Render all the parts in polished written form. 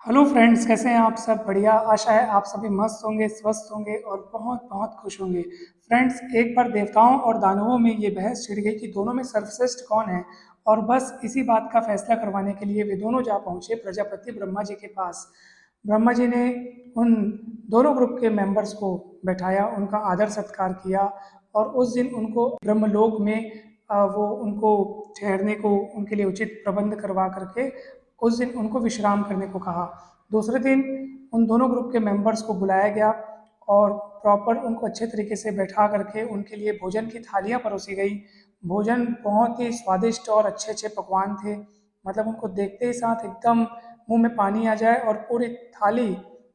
Hello friends, कैसे हैं आप सब? बढ़िया। आशा है आप सभी मस्त होंगे, स्वस्थ होंगे और बहुत बहुत खुश होंगे। फ्रेंड्स, एक बार देवताओं और दानवों में ये बहस छिड़ गई कि दोनों में सर्वश्रेष्ठ कौन है। और बस इसी बात का फैसला करवाने के लिए वे दोनों जा पहुंचे प्रजापति ब्रह्मा जी के पास। ब्रह्मा जी ने उन दोनों ग्रुप के मेंबर्स को बैठाया, उनका आदर सत्कार किया और उस दिन उनको ब्रह्मलोक में वो उनको ठहरने को उनके लिए उचित प्रबंध करवा करके उस दिन उनको विश्राम करने को कहा। दूसरे दिन उन दोनों ग्रुप के मेंबर्स को बुलाया गया और प्रॉपर उनको अच्छे तरीके से बैठा करके उनके लिए भोजन की थालियां परोसी गई। भोजन बहुत ही स्वादिष्ट और अच्छे अच्छे पकवान थे। मतलब उनको देखते ही साथ एकदम मुंह में पानी आ जाए और पूरी थाली,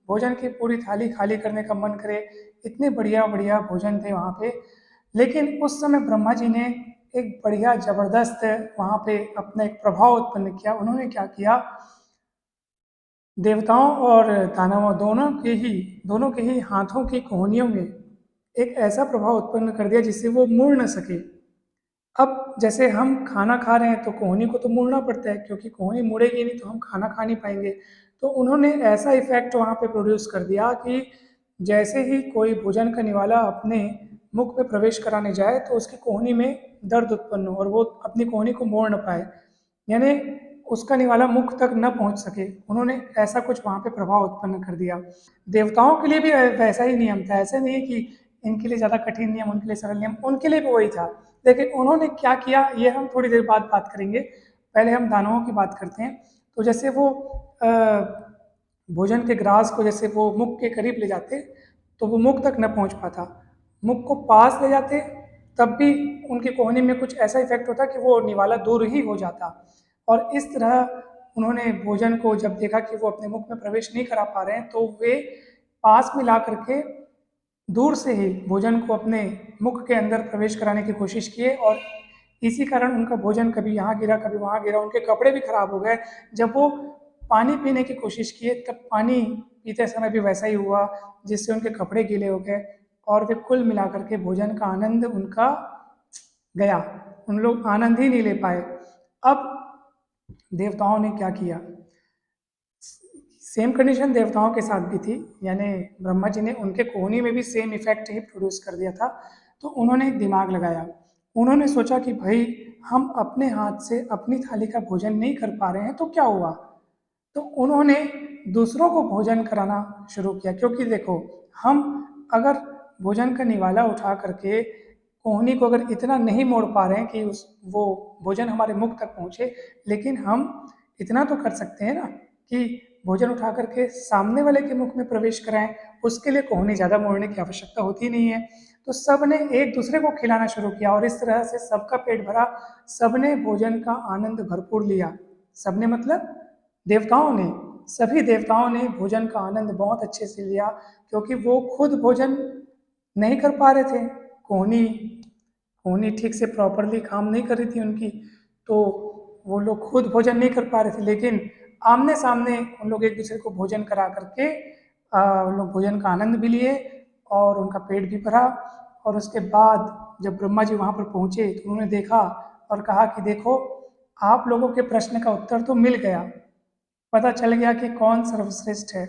भोजन की पूरी थाली खाली करने का मन करे। इतने बढ़िया बढ़िया भोजन थे वहाँ पे। लेकिन उस समय ब्रह्मा जी ने एक बढ़िया जबरदस्त वहाँ पे अपना एक प्रभाव उत्पन्न किया। उन्होंने क्या किया, देवताओं और दानवों दोनों के ही हाथों की कोहनियों में एक ऐसा प्रभाव उत्पन्न कर दिया जिससे वो मुड़ न सके। अब जैसे हम खाना खा रहे हैं तो कोहनी को तो मुड़ना पड़ता है, क्योंकि कोहनी मुड़ेगी नहीं तो हम खाना खा नहीं पाएंगे। तो उन्होंने ऐसा इफेक्ट वहाँ पे प्रोड्यूस कर दिया कि जैसे ही कोई भोजन का निवाला अपने मुख में प्रवेश कराने जाए तो उसकी कोहनी में दर्द उत्पन्न हो और वो अपनी कोहनी को मोड़ न पाए, यानी उसका निवाला मुख तक न पहुंच सके। उन्होंने ऐसा कुछ वहाँ पे प्रभाव उत्पन्न कर दिया। देवताओं के लिए भी वैसा ही नियम था। ऐसा नहीं है कि इनके लिए ज़्यादा कठिन नियम, उनके लिए सरल नियम, उनके लिए भी वही था। लेकिन उन्होंने क्या किया ये हम थोड़ी देर बाद बात करेंगे। पहले हम दानवों की बात करते हैं। तो जैसे वो भोजन के ग्रास को जैसे वो मुख के करीब ले जाते तो वो मुख तक न पहुंच पाता। मुख को पास ले जाते तब भी उनकी कोहनी में कुछ ऐसा इफेक्ट होता कि वो निवाला दूर ही हो जाता। और इस तरह उन्होंने भोजन को जब देखा कि वो अपने मुख में प्रवेश नहीं करा पा रहे हैं तो वे पास में ला करके दूर से ही भोजन को अपने मुख के अंदर प्रवेश कराने की कोशिश किए। और इसी कारण उनका भोजन कभी यहाँ गिरा कभी वहाँ गिरा, उनके कपड़े भी खराब हो गए। जब वो पानी पीने की कोशिश किए तब पानी पीते समय भी वैसा ही हुआ, जिससे उनके कपड़े गीले हो गए और वे कुल मिलाकर के भोजन का आनंद उनका गया। उन लोग आनंद ही नहीं ले पाए। अब देवताओं ने क्या किया, सेम कंडीशन देवताओं के साथ भी थी, यानी ब्रह्मा जी ने उनके कोहनी में भी सेम इफेक्ट ही प्रोड्यूस कर दिया था। तो उन्होंने एक दिमाग लगाया। उन्होंने सोचा कि भाई हम अपने हाथ से अपनी थाली का भोजन नहीं कर पा रहे हैं तो क्या हुआ। तो उन्होंने दूसरों को भोजन कराना शुरू किया। क्योंकि देखो, हम अगर भोजन का निवाला उठा करके कोहनी को अगर इतना नहीं मोड़ पा रहे हैं कि उस वो भोजन हमारे मुख तक पहुंचे, लेकिन हम इतना तो कर सकते हैं ना कि भोजन उठा करके सामने वाले के मुख में प्रवेश कराएं। उसके लिए कोहनी ज़्यादा मोड़ने की आवश्यकता होती नहीं है। तो सब ने एक दूसरे को खिलाना शुरू किया और इस तरह से सबका पेट भरा। सबने भोजन का आनंद भरपूर लिया। सबने मतलब देवताओं ने, सभी देवताओं ने भोजन का आनंद बहुत अच्छे से लिया, क्योंकि वो खुद भोजन नहीं कर पा रहे थे। कोहनी कोहनी ठीक से प्रॉपरली काम नहीं कर रही थी उनकी। तो वो लोग खुद भोजन नहीं कर पा रहे थे, लेकिन आमने सामने उन लोग एक दूसरे को भोजन करा करके उन लोग भोजन का आनंद भी लिए और उनका पेट भी भरा। और उसके बाद जब ब्रह्मा जी वहाँ पर पहुँचे तो उन्होंने देखा और कहा कि देखो, आप लोगों के प्रश्न का उत्तर तो मिल गया, पता चल गया कि कौन सर्वश्रेष्ठ है।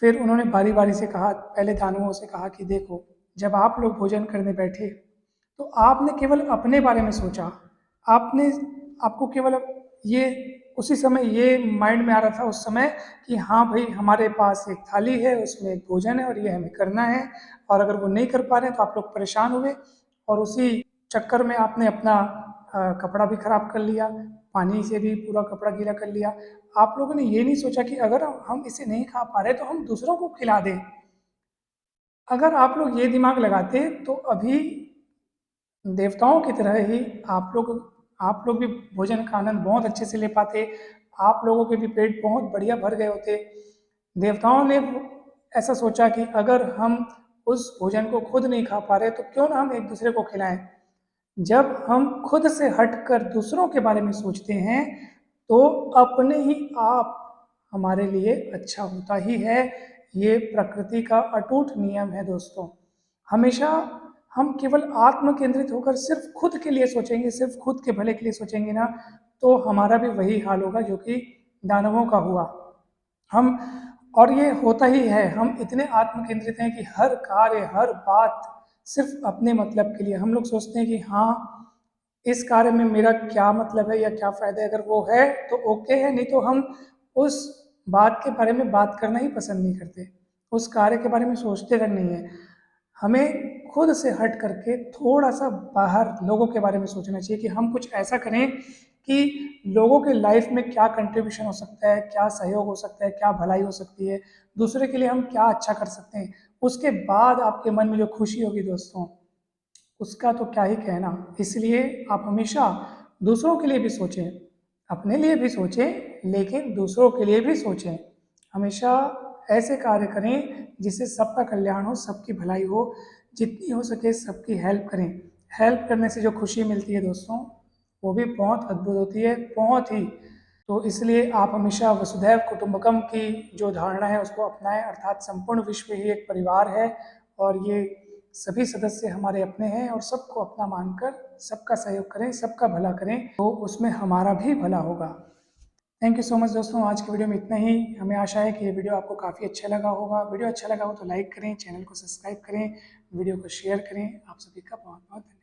फिर उन्होंने बारी बारी से कहा, पहले दानवों से कहा कि देखो, जब आप लोग भोजन करने बैठे तो आपने केवल अपने बारे में सोचा। आपने आपको केवल ये उसी समय ये माइंड में आ रहा था उस समय कि हाँ भाई, हमारे पास एक थाली है, उसमें एक भोजन है और ये हमें करना है। और अगर वो नहीं कर पा रहे हैं तो आप लोग परेशान हुए और उसी चक्कर में आपने अपना कपड़ा भी खराब कर लिया, पानी से भी पूरा कपड़ा गीला कर लिया। आप लोगों ने ये नहीं सोचा कि अगर हम इसे नहीं खा पा रहे तो हम दूसरों को खिला दें। अगर आप लोग ये दिमाग लगाते तो अभी देवताओं की तरह ही आप लोग भी भोजन का आनंद बहुत अच्छे से ले पाते। आप लोगों के भी पेट बहुत बढ़िया भर गए होते। देवताओं ने ऐसा सोचा कि अगर हम उस भोजन को खुद नहीं खा पा रहे तो क्यों ना हम एक दूसरे को खिलाएं। जब हम खुद से हटकर दूसरों के बारे में सोचते हैं तो अपने ही आप हमारे लिए अच्छा होता ही है। ये प्रकृति का अटूट नियम है दोस्तों। हमेशा हम केवल आत्म केंद्रित होकर सिर्फ खुद के लिए सोचेंगे, सिर्फ खुद के भले के लिए सोचेंगे ना, तो हमारा भी वही हाल होगा जो कि दानवों का हुआ। हम और ये होता ही है, हम इतने आत्म केंद्रित हैं कि हर कार्य, हर बात सिर्फ अपने मतलब के लिए। हम लोग सोचते हैं कि हाँ, इस कार्य में मेरा क्या मतलब है या क्या फ़ायदा है। अगर वो है तो ओके है, नहीं तो हम उस बात के बारे में बात करना ही पसंद नहीं करते, उस कार्य के बारे में सोचते तक नहीं है। हमें खुद से हट करके थोड़ा सा बाहर लोगों के बारे में सोचना चाहिए कि हम कुछ ऐसा करें कि लोगों के लाइफ में क्या कंट्रीब्यूशन हो सकता है, क्या सहयोग हो सकता है, क्या भलाई हो सकती है, दूसरे के लिए हम क्या अच्छा कर सकते हैं। उसके बाद आपके मन में जो खुशी होगी दोस्तों, उसका तो क्या ही कहना। इसलिए आप हमेशा दूसरों के लिए भी सोचें, अपने लिए भी सोचें, लेकिन दूसरों के लिए भी सोचें। हमेशा ऐसे कार्य करें जिससे सबका कल्याण हो, सबकी भलाई हो, जितनी हो सके सबकी हेल्प करें। हेल्प करने से जो खुशी मिलती है दोस्तों, वो भी बहुत अद्भुत होती है, बहुत ही। तो इसलिए आप हमेशा वसुधैव कुटुंबकम की जो धारणा है उसको अपनाएं, अर्थात संपूर्ण विश्व ही एक परिवार है और ये सभी सदस्य हमारे अपने हैं, और सबको अपना मानकर सबका सहयोग करें, सबका भला करें, तो उसमें हमारा भी भला होगा। थैंक यू सो मच दोस्तों, आज की वीडियो में इतना ही। हमें आशा है कि ये वीडियो आपको काफ़ी अच्छा लगा होगा। वीडियो अच्छा लगा हो तो लाइक करें, चैनल को सब्सक्राइब करें, वीडियो को शेयर करें। आप सभी का बहुत बहुत धन्यवाद।